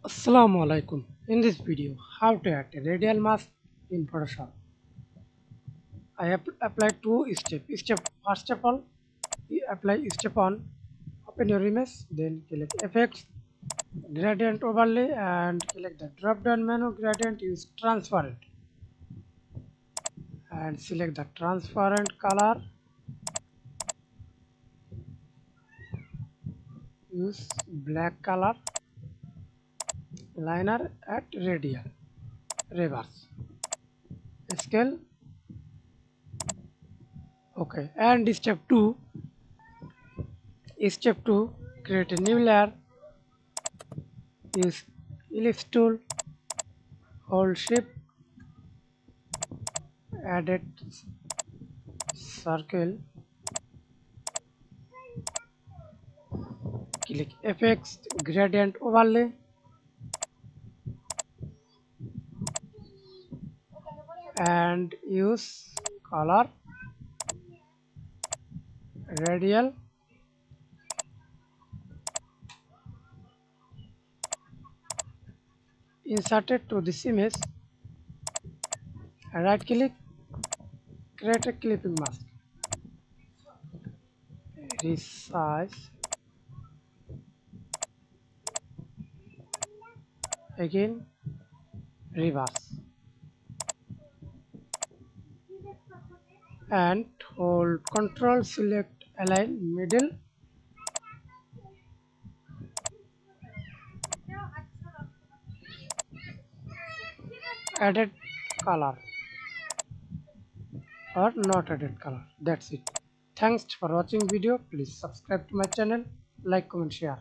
Assalamu Walaikum. In this video, how to add a radial mask in Photoshop. I have applied two steps. First of all, you apply step on, open your image, then click Effects, Gradient Overlay, and select the drop down menu gradient. Use Transparent and select the transparent color. Use black color. Liner at radial. Reverse. Scale. Okay. And step 2, create a new layer. Use ellipse tool, hold shift, add a circle, click effects, gradient overlay, and use color radial. Insert it to this image, right click, create a clipping mask, resize, again reverse, and hold Control, select align middle, added color or not added color. That's it. Thanks for watching video. Please subscribe to my channel, like, comment, share.